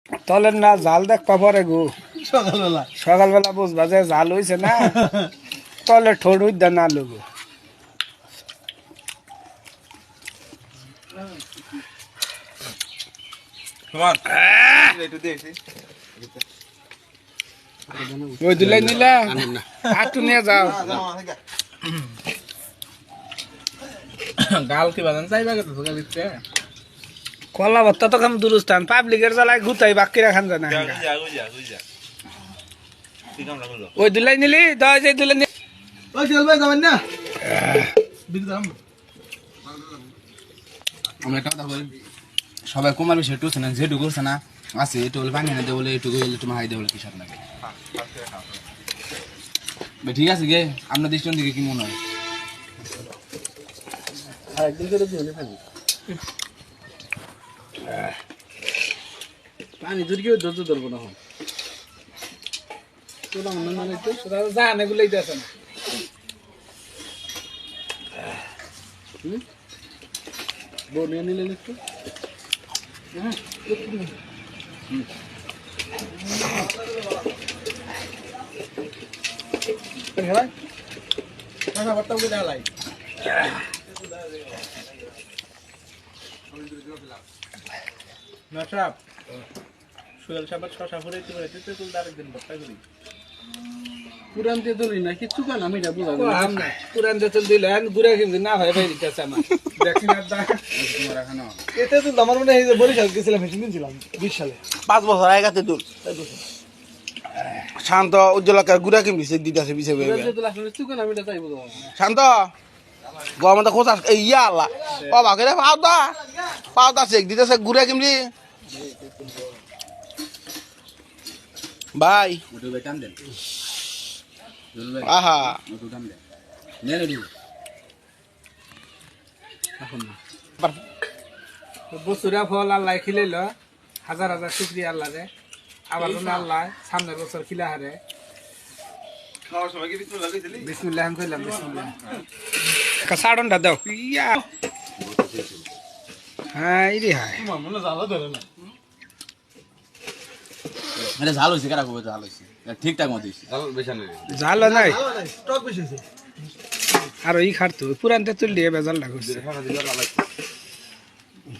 তলের না জাল দেখবা পরে গো সকালবেলা সকালবেলা বুঝবা যে জাল হইছে না তলে ঠোঁট উদ্যা না লোগো ওই দুলাই নিলা আটু নিয়ে যাও গাল কি বাজান চাইবা কত তোকে দিচ্ছে কলা ভত্তা তো কাম দুরুস্তান পাবলিকের জ্বালায় গুতাই বাকি রাখান জানা ওই দুলাই নিলি দশ এই দুলাই নিলি ওই চল ভাই যাবেন না বিদাম আমরা একটা কথা বলি সবাই কুমার বিষয় টুছে না যেটুকু করছে না আছে একটু বলে পানি না দে বলে একটু গেলে তোমার হাই দে বলে কি সাথে লাগে ঠিক আছে গে আপনার দৃষ্টির দিকে কি মনে হয় একদিন করে দিও পানি পানি দূর কেউ ধরতে ধরবো না তোরা মনে মানে তো জান এগুলোই দেছে না বনিয়ে নিলেন একটু হ্যাঁ কথা বার্তা বলে দেওয়া নসাব সোহেল সাহেব শশা ফুরে তেঁতুল আরেকদিন ভর্তা করি পুরান তেঁতুলই না কিচ্ছু কেন আমি এটা বুঝাবো পুরান তেতুল দিলে গুড়া কিন্তু না হয় ভাই দিতেছে আমার দেখি না তোমার এখানে এই তেঁতুল আমার মনে হয় বরিশাল গেছিলাম মেশিন কিনছিলাম 20 সালে 5 বছর আগে তেঁতুল শান্ত উজ্জ্বলকার গুড়া কিনছে দিতেছে বিছে তেঁতুল আসলে কিচ্ছু কেন আমি এটা চাই বুঝাবো শান্ত গরমে খোঁজ ইয়া আল্লাহ ও বাকি রে পাওদা চেক দিতেছে গুড়া কিনবি ভাই ওটা বেটান দেন আহা ওটা টান দেন নেলে দিব এখন না বছরা ফল আল্লাহ খিলাইল হাজার হাজার শুক্রিয়া আল্লাহ রে আবার আল্লাহ সামনের বছর খিলা হারে বিসমিল্লাহ আমি কইলাম বিসমিল্লাহ কাসাড়নটা দাও ইয়া হ্যাঁ ইরে হায় মনে জ্বালা ধরে না এটা ঝাল হইছে কারা কবে ঝাল হইছে ঠিকঠাক মতো হইছে জাল নাই স্টক বেশি আর ই খাটতো পুরান তেতুল দিয়ে বেজাল লাগছে